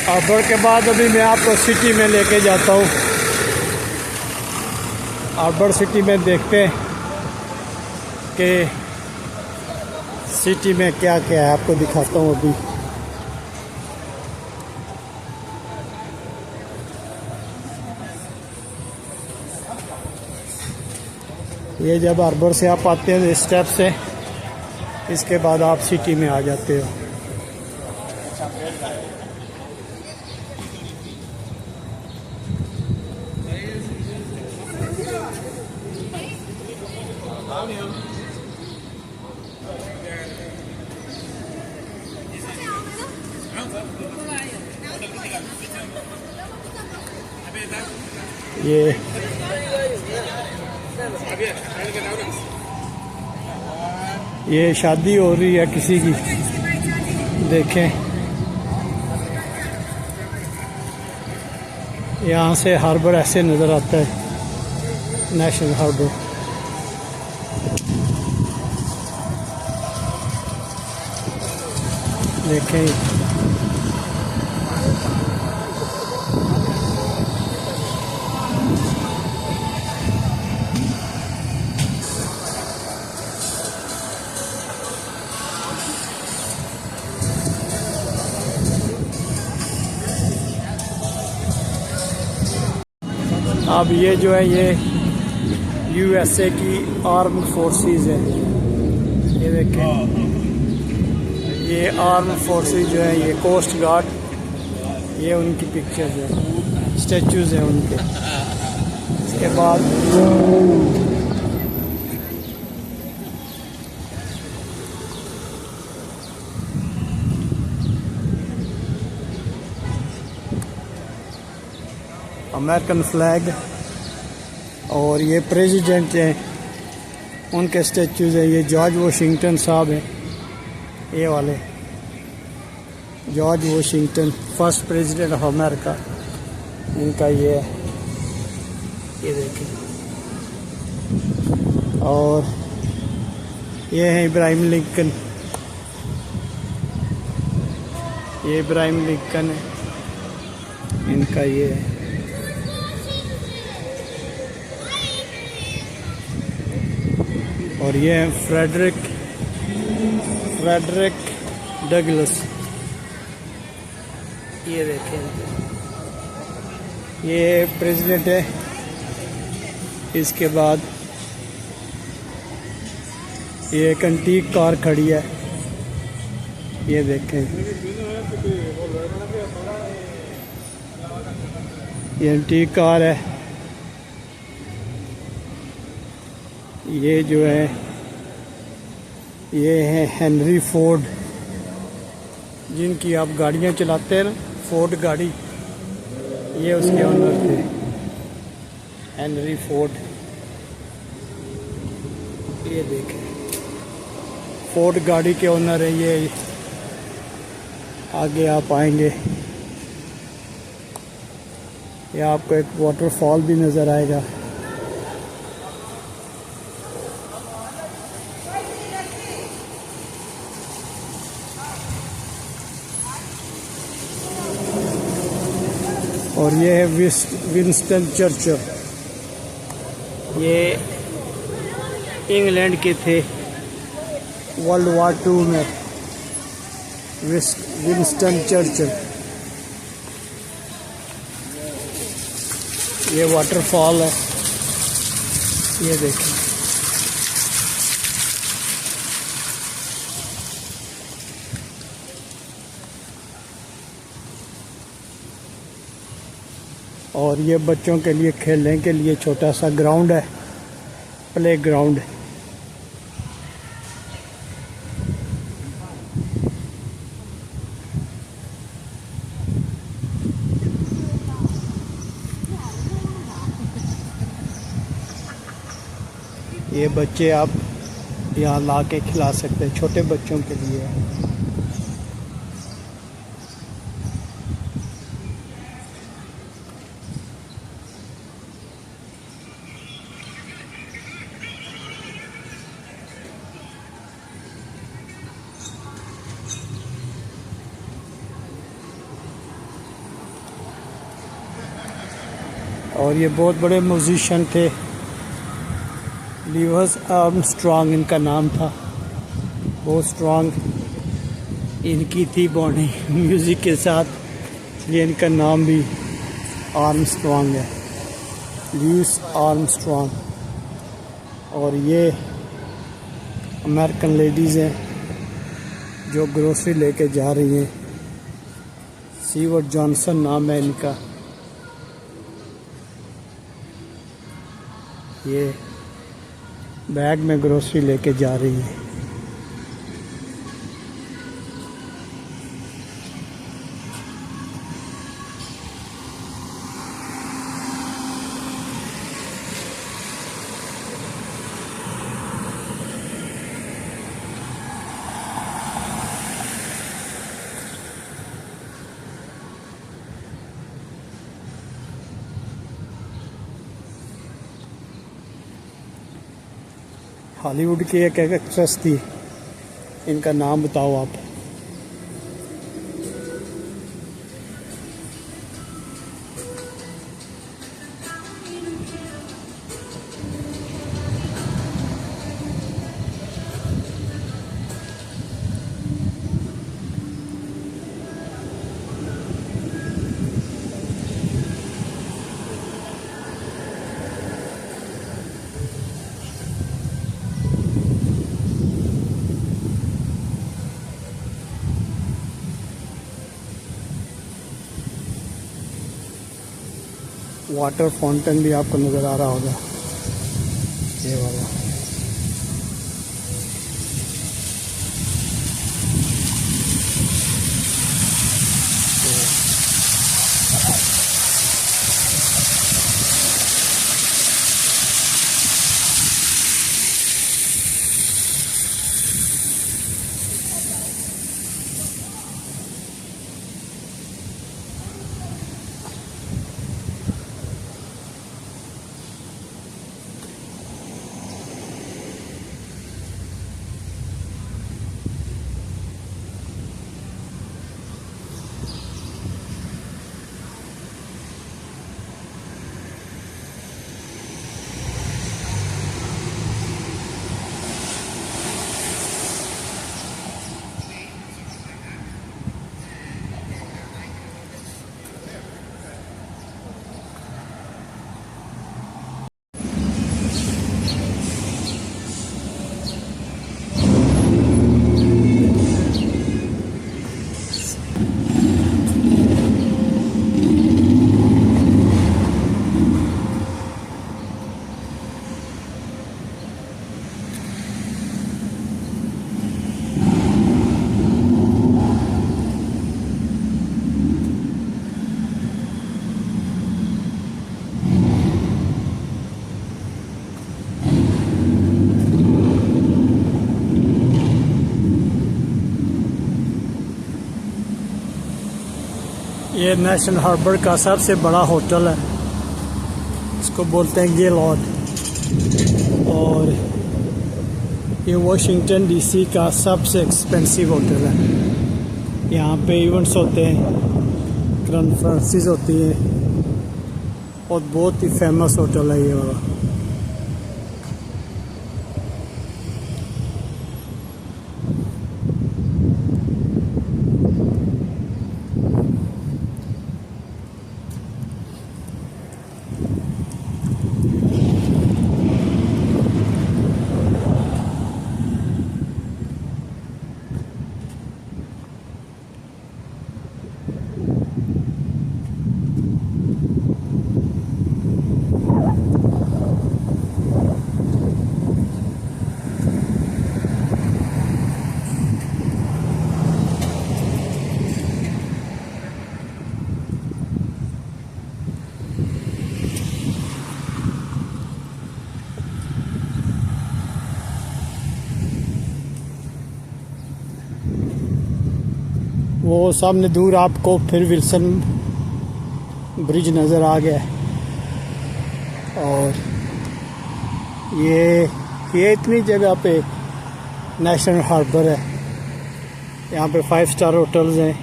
Outdoor के बाद अभी मैं आपको सिटी में लेके जाता हूँ। आउटडोर सिटी में देखते हैं कि सिटी में क्या क्या है, आपको दिखाता हूँ अभी। ये जब हार्बर से आप आते हैं स्टेप से, इसके बाद आप सिटी में आ जाते हो। ये शादी हो रही है किसी की, देखें। यहाँ से हार्बर ऐसे नज़र आता है, नेशनल हार्बर। देखें अब ये जो है ये यूएसए की आर्म फोर्सेस है। ये देखें, ये आर्म फोर्सेस जो है, ये कोस्ट गार्ड, ये उनकी पिक्चर्स है, स्टैचूज हैं उनके। इसके बाद अमेरिकन फ्लैग, और ये प्रेसिडेंट हैं उनके स्टैचूज हैं। ये जॉर्ज वॉशिंगटन साहब हैं, ये वाले George Washington, first president of America, इनका ये है, ये देखें। और ये है इब्राहिम लिंकन, ये इब्राहिम लिंकन है, इनका ये है। और ये है फ्रेडरिक डगलस, ये देखें, ये प्रेसिडेंट है। इसके बाद ये एक एंटीक कार खड़ी है, ये देखें, ये एंटीक कार है। ये जो है ये है हेनरी फोर्ड, जिनकी आप गाड़ियाँ चलाते हैं ना, फोर्ड गाड़ी, ये उसके ओनर थे, हेनरी फोर्ड। ये देखें, फोर्ड गाड़ी के ओनर है ये। आगे आप आएंगे, ये आपको एक वाटरफॉल भी नज़र आएगा। और ये है विंस्टन चर्चिल, ये इंग्लैंड के थे वर्ल्ड वार 2 में, विंस्टन चर्चिल। ये वाटरफॉल है, ये देखें। और ये बच्चों के लिए खेलने के लिए छोटा सा ग्राउंड है, प्ले ग्राउंड। ये बच्चे आप यहाँ ला के खिला सकते हैं, छोटे बच्चों के लिए। और ये बहुत बड़े म्यूजिशियन थे। लीवर्स आर्मस्ट्रॉन्ग इनका नाम था। बहुत स्ट्रॉन्ग इनकी थी बॉन्डिंग म्यूज़िक के साथ, ये इनका नाम भी आर्मस्ट्रॉन्ग है, लुइस आर्मस्ट्रॉन्ग। और ये अमेरिकन लेडीज़ हैं जो ग्रोसरी लेके जा रही हैं। सीवर्ट जॉनसन नाम है इनका। ये बैग में ग्रोसरी लेके जा रही है। हॉलीवुड की एक एक्ट्रेस थी, इनका नाम बताओ आप। वाटर फाउंटेन भी आपको नज़र आ रहा होगा, ये वाला। ये नेशनल हार्बर का सबसे बड़ा होटल है, इसको बोलते हैं गे लॉज। और ये वाशिंगटन डीसी का सबसे एक्सपेंसिव होटल है। यहाँ पे इवेंट्स होते हैं, कॉन्फ्रेंसेस होती हैं और बहुत ही फेमस होटल है ये वाला। वो सामने दूर आपको फिर विल्सन ब्रिज नज़र आ गया है। और ये इतनी जगह पे नेशनल हार्बर है। यहाँ पे 5 स्टार होटल्स हैं,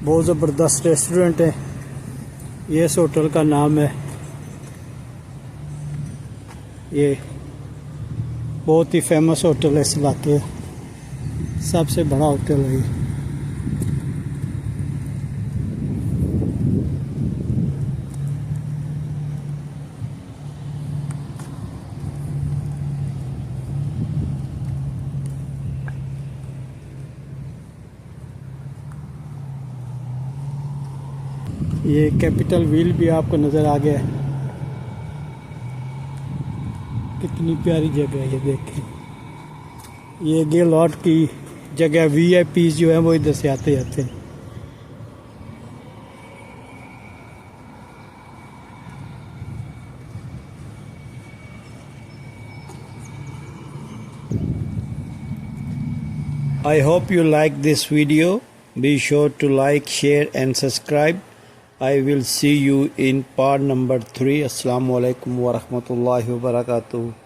बहुत ज़बरदस्त रेस्टोरेंट है। ये इस होटल का नाम है ये बहुत ही फेमस होटल है इस इलाके, सबसे बड़ा होटल है ये कैपिटल व्हील भी आपको नज़र आ गया है। कितनी प्यारी जगह है ये देखें। ये गेलॉट की जगह, VIP जो है वो इधर से आते जाते हैं। I hope you like this video. Be sure to like, share and subscribe. I will see you in part number 3. Assalamu alaikum wa rahmatullahi wa barakatuh.